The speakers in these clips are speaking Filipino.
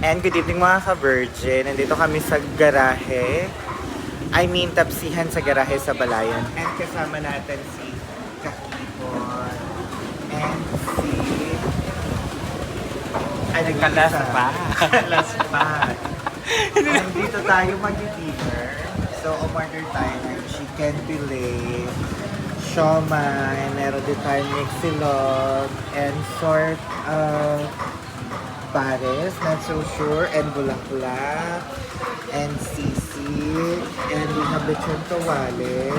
And good evening mga ka-virgin. Nandito kami sa garahe. I mean, tapsihan sa garahe sa Balayan. And kasama natin si Kakipon. And si... Ay, Kalas pa. Kalas pa. And dito tayo mag-dinner. So, umorder tayo ng chicken fillet, siomai, meron din tayong mixilog, and sort of pares, not so sure, and bulaklak, and sisig, and we have lechon kawali,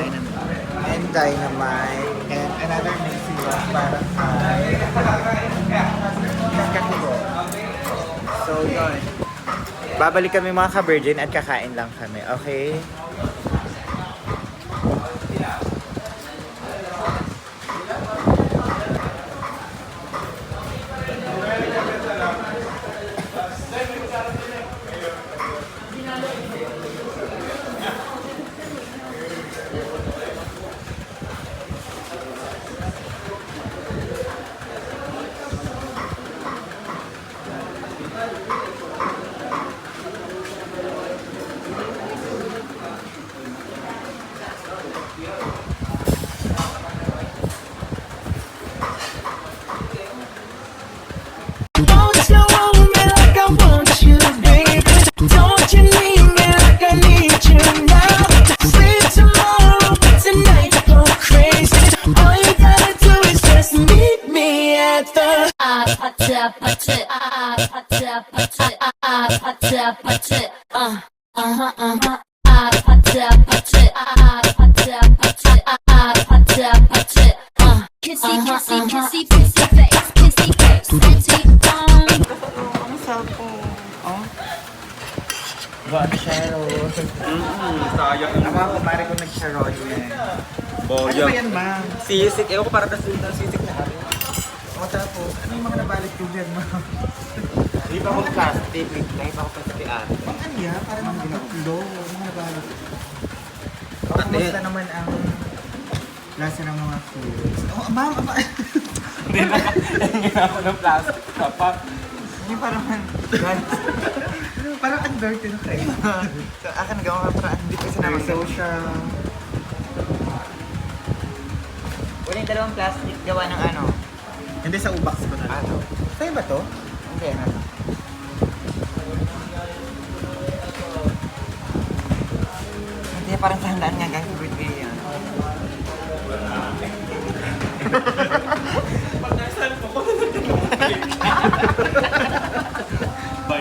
and dynamite, and another mixilog para kay Kakilo. So, yun. Babalik kami mga ka-virgin at kakain lang kami, okay? Kissy, kissy, kissy, kissy face, kissy face, kissy Ang sapo. Oh. Got Cheryl. Sayang Ang mga kumari ko nag-Cheryl yan. Ano boyo. ba yan, ma'am? Sisik. Ewan ko para na sisik na ano. O tapos, ano yung mga nabalit ko dyan, ma'am? Hindi pa ako plastic. Hindi pa ako plastic ate. Pang ano yan? Parang mga ginaglo. Mga nabalit. O, Ate. kamusta naman ang lasa ng mga foods? Oh, ma'am, Hindi na. Hindi na ako ng plastic. Dapat. hindi pa naman. Parang ang dirty na kayo. So, akin nagawa ka para hindi kasi Very naman. social. Wala yung dalawang plastic gawa ng ano. Hindi sa ubox ko na. Ano? Sa'yo ba to? Hindi na. Hindi parang sa handaan nga guys. Birthday yan.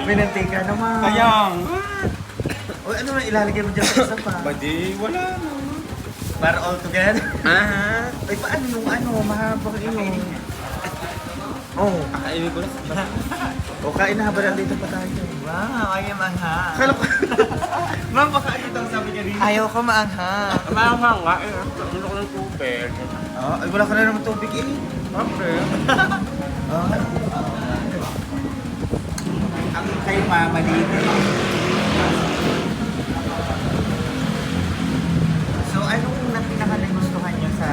Minantika naman. Sayang. O ano na ilalagay mo dyan sa isa pa? Badi, wala na. Para all together? Aha. Ay, paano yung ano, mahabang yung... Oh, Kakainin ko na. o kain na habang nandito pa tayo. Wow, ayaw maangha. Akala ko... Ma'am, baka ano daw sabi niya rin? Ayaw ko maangha. Maangha nga eh. Ano ko ng tubig. Ay, wala ka na naman tubig eh. Okay. Ang kayo mamalitin. So, anong pinaka-nagustuhan nyo sa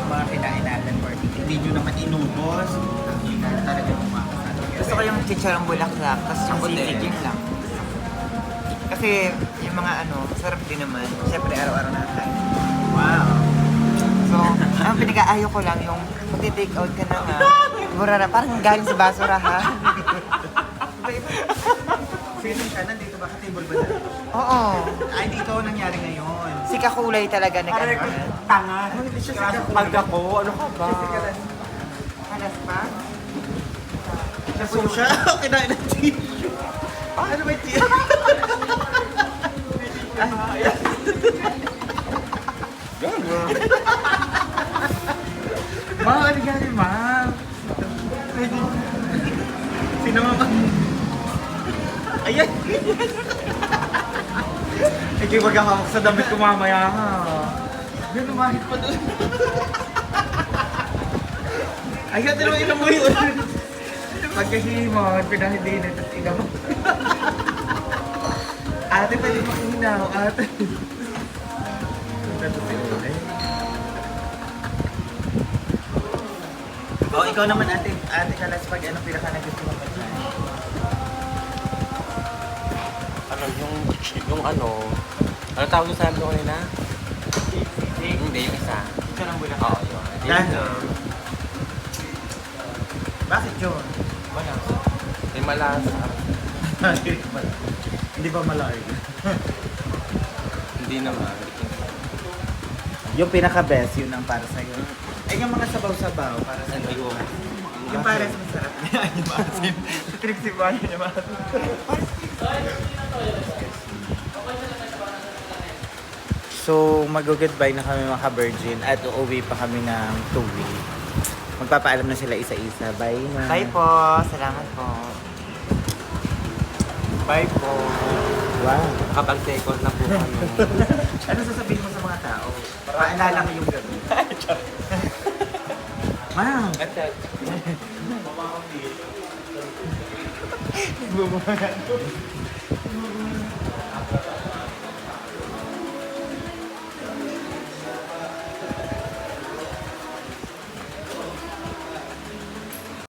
mga kinain natin? Or hindi nyo naman inubos? Talaga kumakasalo. Gusto ko yung chicharong bulaklak, tapos yung sisig yun lang. Kasi yung mga ano, sarap din naman. Siyempre araw-araw na tayo. Wow. So, ang pinag-aayo ko lang yung mag-take out ka na nga. Burara, parang galing sa basurahan. Feeling ka, nandito ba? Ka-table ba na? Oo. Ay, dito nangyari ngayon. Si Kakulay talaga nag-ano. Tanga. Hindi siya si Kakulay. ko, ano ka ba? Kalas pa? So siya, kinain ng tissue. Ano ba yung tissue? Ma'am, ano gani, ma'am? Pwede. Sino mama? Ayan. Ikaw wag kang hawak sa damit ko mamaya ha. Yan, umahit pa doon. Ayan, dalawa ilang mo yun. Pagkahimot, pinahidinit at ilaw. Ate, pwede makihinaw, ate. O, ikaw naman ate Kalas, pag ano pinaka nagustuhan mo dyan? yung ano tawag yung sabi ko kanina? Hindi, yung isa. Ito ng bulaklak. Oo, yun. Dahil? Bakit yun? Wala. May malasa. Hindi ba malarg? Hindi naman. Yung pinaka-best, yun ang para sa'yo. Ay, yung mga sabaw-sabaw para sa Hindi ko. Yung pares masarap. Yung maasim. Sa trip si Juan, yung maasim. So, mag-goodbye na kami mga ka-virgin at uuwi pa kami ng 2 weeks. Magpapaalam na sila isa-isa. Bye na. Bye po. Salamat po. Bye po. Wow. Kapag second na po kami. Ano sasabihin mo sa mga tao? Paalala ko yung gabi. Ma'am.